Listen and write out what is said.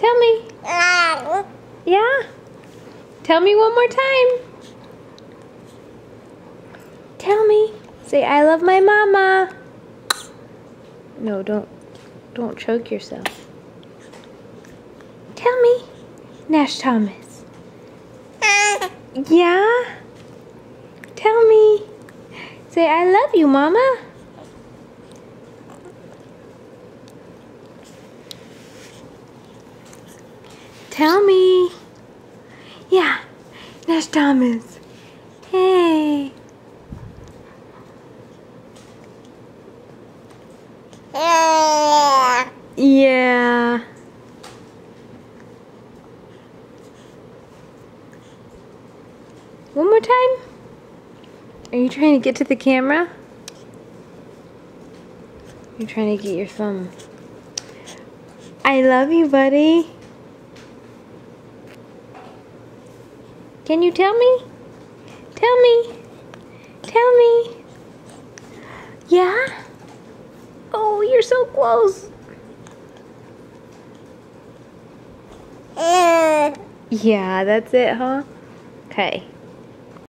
Tell me. Yeah? Tell me one more time. Tell me. Say, I love my mama. No, don't choke yourself. Tell me. Nash Thomas. Yeah? Tell me. Say, I love you, mama. Tell me. Yeah. Nash Thomas. Hey. Yeah. One more time. Are you trying to get to the camera? You're trying to get your thumb. I love you, buddy. Can you tell me? Tell me. Tell me. Yeah? Oh, you're so close. Yeah, that's it, huh? Okay.